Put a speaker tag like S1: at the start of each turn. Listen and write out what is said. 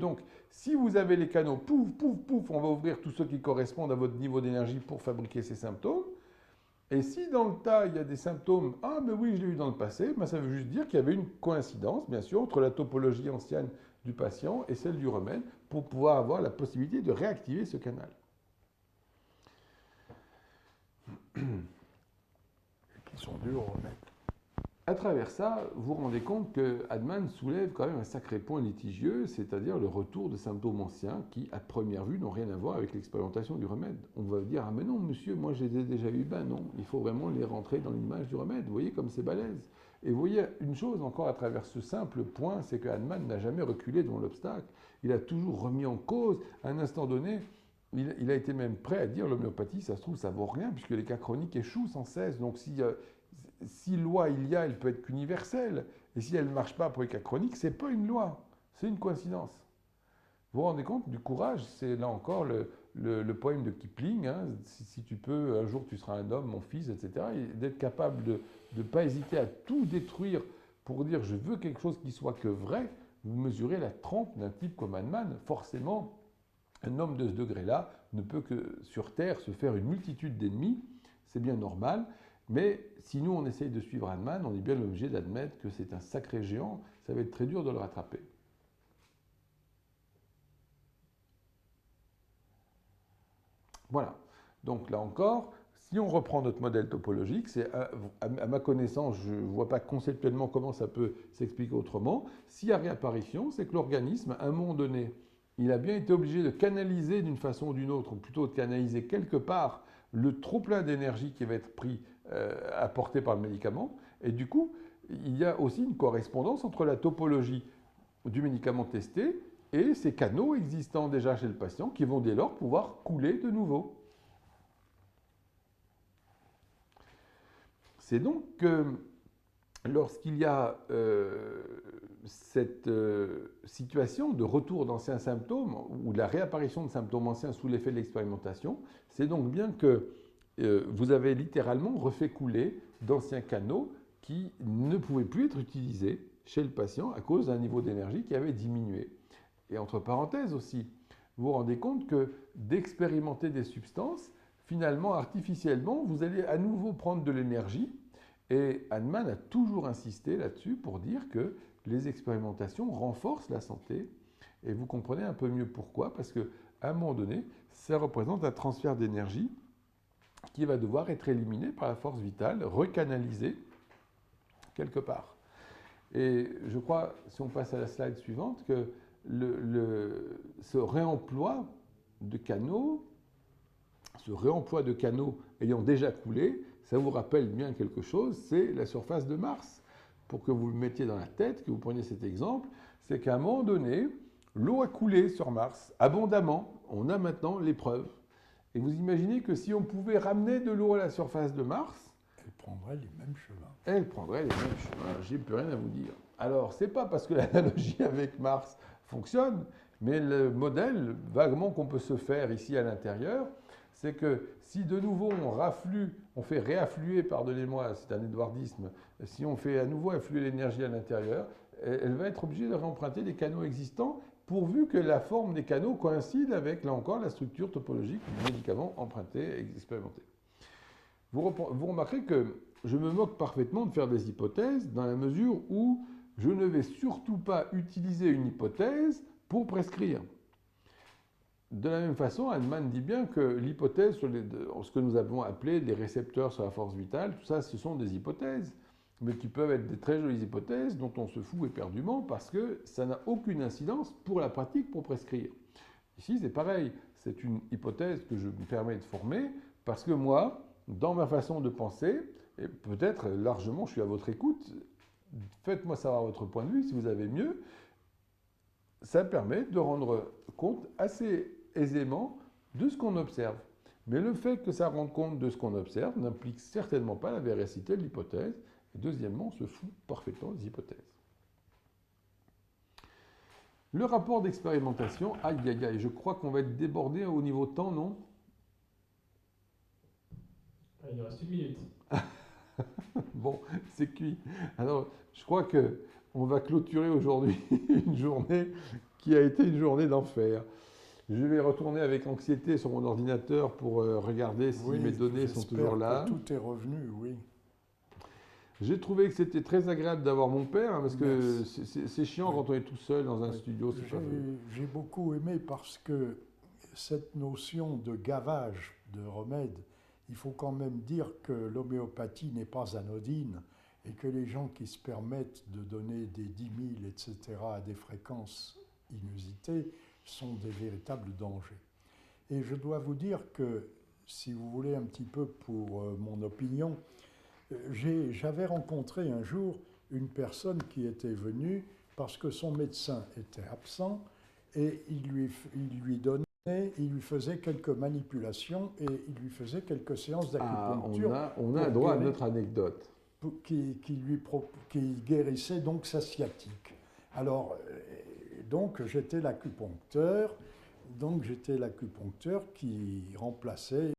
S1: donc, si vous avez les canaux, pouf, pouf, pouf, on va ouvrir tous ceux qui correspondent à votre niveau d'énergie pour fabriquer ces symptômes. Et si dans le tas, il y a des symptômes, ah mais oui, je l'ai eu dans le passé, ben, ça veut juste dire qu'il y avait une coïncidence, bien sûr, entre la topologie ancienne du patient et celle du remède, pour pouvoir avoir la possibilité de réactiver ce canal.
S2: Qui sont durs au remède.
S1: À travers ça, vous vous rendez compte que Hahnemann soulève quand même un sacré point litigieux, c'est-à-dire le retour de symptômes anciens qui, à première vue, n'ont rien à voir avec l'expérimentation du remède. On va dire, ah mais non, monsieur, moi je les ai déjà eu. Ben non, il faut vraiment les rentrer dans l'image du remède. Vous voyez comme c'est balèze. Et vous voyez une chose encore à travers ce simple point, c'est que Hahnemann n'a jamais reculé devant l'obstacle. Il a toujours remis en cause, à un instant donné, il a été même prêt à dire l'homéopathie, ça se trouve, ça vaut rien, puisque les cas chroniques échouent sans cesse. Donc si loi il y a, elle peut être qu'universelle. Et si elle ne marche pas pour les cas chroniques, ce n'est pas une loi, c'est une coïncidence. Vous vous rendez compte du courage? C'est là encore le poème de Kipling, hein, si tu peux, un jour tu seras un homme, mon fils, etc. Et d'être capable de ne pas hésiter à tout détruire pour dire je veux quelque chose qui soit que vrai. Vous mesurez la trempe d'un type comme Hahnemann. Forcément, un homme de ce degré-là ne peut que sur Terre se faire une multitude d'ennemis. C'est bien normal. Mais si nous, on essaye de suivre Hahnemann, on est bien obligé d'admettre que c'est un sacré géant. Ça va être très dur de le rattraper. Voilà. Donc là encore, si on reprend notre modèle topologique, c'est à ma connaissance, je ne vois pas conceptuellement comment ça peut s'expliquer autrement. S'il y a réapparition, c'est que l'organisme, à un moment donné, il a bien été obligé de canaliser d'une façon ou d'une autre, ou plutôt de canaliser quelque part le trop-plein d'énergie qui va être apporté par le médicament. Et du coup, il y a aussi une correspondance entre la topologie du médicament testé et ces canaux existants déjà chez le patient qui vont dès lors pouvoir couler de nouveau. C'est donc que lorsqu'il y a cette situation de retour d'anciens symptômes ou de la réapparition de symptômes anciens sous l'effet de l'expérimentation, c'est donc bien que vous avez littéralement refait couler d'anciens canaux qui ne pouvaient plus être utilisés chez le patient à cause d'un niveau d'énergie qui avait diminué. Et entre parenthèses aussi, vous vous rendez compte que d'expérimenter des substances, finalement, artificiellement, vous allez à nouveau prendre de l'énergie. Et Hahnemann a toujours insisté là-dessus pour dire que les expérimentations renforcent la santé. Et vous comprenez un peu mieux pourquoi, parce qu'à un moment donné, ça représente un transfert d'énergie qui va devoir être éliminé par la force vitale, recanalisé quelque part. Et je crois, si on passe à la slide suivante, que ce réemploi de canaux ayant déjà coulé, ça vous rappelle bien quelque chose, c'est la surface de Mars. Pour que vous le mettiez dans la tête, que vous preniez cet exemple, c'est qu'à un moment donné, l'eau a coulé sur Mars abondamment. On a maintenant les preuves. Et vous imaginez que si on pouvait ramener de l'eau à la surface de Mars,
S2: elle prendrait les mêmes chemins.
S1: Elle prendrait les mêmes chemins. J'ai plus rien à vous dire. Alors, c'est pas parce que l'analogie avec Mars fonctionne, mais le modèle vaguement qu'on peut se faire ici à l'intérieur, c'est que si de nouveau on fait réaffluer, pardonnez-moi, c'est un édouardisme, si on fait à nouveau affluer l'énergie à l'intérieur, elle va être obligée de réemprunter des canaux existants pourvu que la forme des canaux coïncide avec, là encore, la structure topologique du médicament emprunté et expérimenté. Vous remarquerez que je me moque parfaitement de faire des hypothèses dans la mesure où je ne vais surtout pas utiliser une hypothèse pour prescrire. De la même façon, Hahnemann dit bien que l'hypothèse sur ce que nous avons appelé les récepteurs sur la force vitale, tout ça, ce sont des hypothèses, mais qui peuvent être des très jolies hypothèses dont on se fout éperdument parce que ça n'a aucune incidence pour la pratique pour prescrire. Ici, c'est pareil, c'est une hypothèse que je me permets de former parce que moi, dans ma façon de penser, et peut-être largement, je suis à votre écoute, faites-moi savoir votre point de vue si vous avez mieux, ça permet de rendre compte assez aisément de ce qu'on observe. Mais le fait que ça rende compte de ce qu'on observe n'implique certainement pas la véracité de l'hypothèse. Et deuxièmement, on se fout parfaitement des hypothèses. Le rapport d'expérimentation, aïe aïe aïe, je crois qu'on va être débordé au niveau temps, non?
S3: Il nous reste 1 minute.
S1: Bon, c'est cuit. Alors, je crois qu'on va clôturer aujourd'hui une journée qui a été une journée d'enfer. Je vais retourner avec anxiété sur mon ordinateur pour regarder si
S2: Oui,
S1: mes données sont
S2: j'espère
S1: toujours
S2: que
S1: là.
S2: tout est revenu, oui.
S1: J'ai trouvé que c'était très agréable d'avoir mon père, hein, parce que
S2: Merci.
S1: c'est chiant
S2: Oui.
S1: quand on est tout seul dans un
S2: Oui.
S1: studio. C'est pas vrai.
S2: J'ai beaucoup aimé parce que cette notion de gavage de remède, il faut quand même dire que l'homéopathie n'est pas anodine et que les gens qui se permettent de donner des 10 000, etc., à des fréquences inusitées sont des véritables dangers. Et je dois vous dire que, si vous voulez un petit peu pour mon opinion, j'avais rencontré un jour une personne qui était venue parce que son médecin était absent et il lui donnait, il lui faisait quelques manipulations et il lui faisait quelques séances
S1: Ah,
S2: d'acupuncture
S1: on a droit à
S2: guérir,
S1: notre anecdote.
S2: qui guérissait donc sa sciatique. Alors, donc j'étais l'acupuncteur qui remplaçait